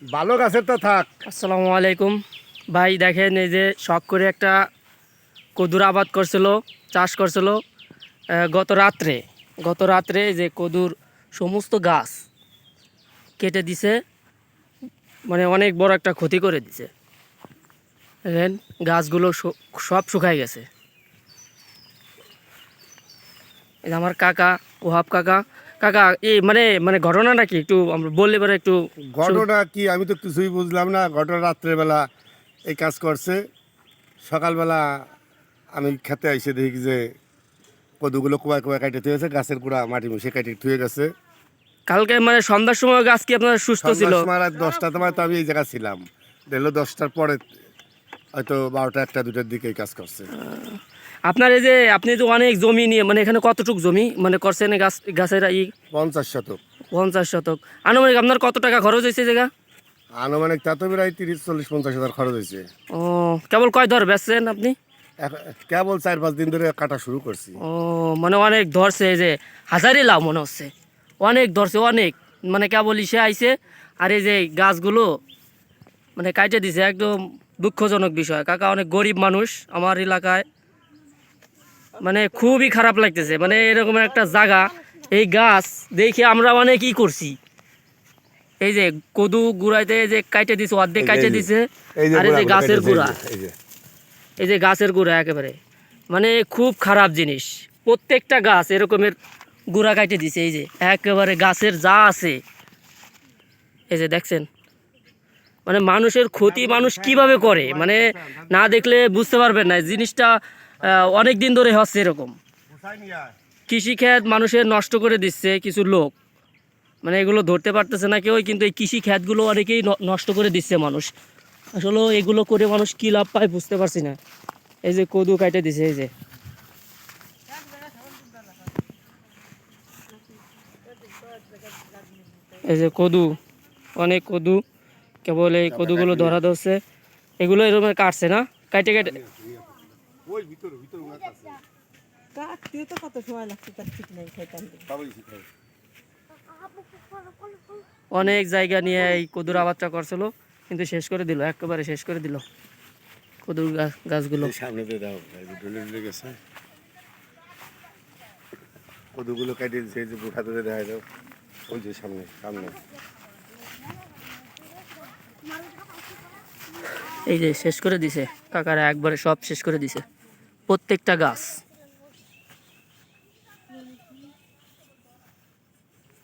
ভালো গাছের তো থাক। আসসালামু আলাইকুম ভাই, দেখেন এই যে শখ করে একটা কদুর আবাদ করছিল, চাষ করছিল। গত রাত্রে যে কদুর সমস্ত গাছ কেটে দিছে, মানে অনেক বড় একটা ক্ষতি করে দিছে। দেখেন গাছগুলো সব শুকাই গেছে। এই যে আমার কাকা, ওহাব কাকা। কাকা এই মানে মানে ঘটনাটা কি একটু আমরা বললে পরে একটু ঘটনা কি আমি তো কিছুই বুঝলাম না। ঘটনা রাত্রেবেলা এই কাজ করছে, সকালবেলা আমি খেতে এসে দেখি যে কদুগুলো কুয়ায় কুয়ায় কাটে থুয়েছে, গাছের গোড়া মাটি মিশে কাটে থুয়ে গেছে। কালকে মানে সন্ধ্যার সময় গাছ কি আপনার সুস্থ ছিল? সন্ধ্যার সময় রাত 10টার সময় তো আমি এই জায়গায় ছিলাম। দেখলো 10টার পরে হয়তো 12টা 1টা 2টার দিকে এই কাজ করছে। আপনার এই যে আপনি তো অনেক জমি নিয়ে, মানে এখানে কতটুক জমি মানে করছেন এই গাছের 50 শতক। 50 শতক। আনুমানিক আপনার কত টাকা খরচ হয়েছে জায়গা? আনুমানিক তা তো প্রায় 30, 40, 50 হাজার খরচ হয়েছে। ও, কেবল কয় ধর বেচছেন আপনি? কেবল 4-5 দিন ধরে কাটা শুরু করছি। ও, মানে অনেক ধরছে, এই যে হাজারই লাভ মনে হচ্ছে। অনেক ধরছে, অনেক, মানে কেবল ইসে আইছে। আর এই যে গাছগুলো মানে কাটে দিছে, একদম দুঃখজনক বিষয়। কাকা অনেক গরিব মানুষ আমার এলাকায়, মানে খুবই খারাপ লাগতেছে। মানে এরকম একটা জায়গা, এই গাছ দেখে আমরা অনেক ই করছি। এই যে কদু গুড়াইতে যে কাইটে দিছে, অর্ধেক কাইটে দিছে। আর এই যে গাছের গুড়া, এই যে গাছের গুড়া একেবারে মানে খুব খারাপ জিনিস। প্রত্যেকটা গাছ এরকমের গুড়া কাইটে দিছে। এই যে একেবারে গাছের যা আছে, এই যে দেখছেন, মানে মানুষের ক্ষতি মানুষ কিভাবে করে, মানে না দেখলে বুঝতে পারবেন না জিনিসটা। অনেক দিন ধরে হচ্ছে এরকম। কৃষিক্ষেত মানুষের নষ্ট করে দিচ্ছে কিছু লোক, মানে এগুলো ধরতে পারতেছে না কেউ, কিন্তু এই কৃষি ক্ষেতগুলো অনেকেই নষ্ট করে দিচ্ছে মানুষ। আসলে এগুলো করে মানুষ কী লাভ পায় বুঝতে পারছি না। এই যে কদু কাটে দিছে, এই যে এই যে কদু, অনেক কদু, কেবল এই কদুগুলো ধরা ধরছে। এগুলো এরকম কাটছে না, কাটে কাটে অনেক জায়গা নিয়ে এই কদুর আবাদটা করছিল, কিন্তু শেষ করে দিল, একেবারে শেষ করে দিল কদুর গাছগুলো। সামনে দিয়ে দাও, ঢুলে গেছে কদুগুলো কেটে দিচ্ছে। যে বুঠা ধরে দেখা দাও, ওই যে সামনে সামনে। এই যে শেষ করে দিছে কাকারা, একবারে সব শেষ করে দিছে প্রত্যেকটা গাছ।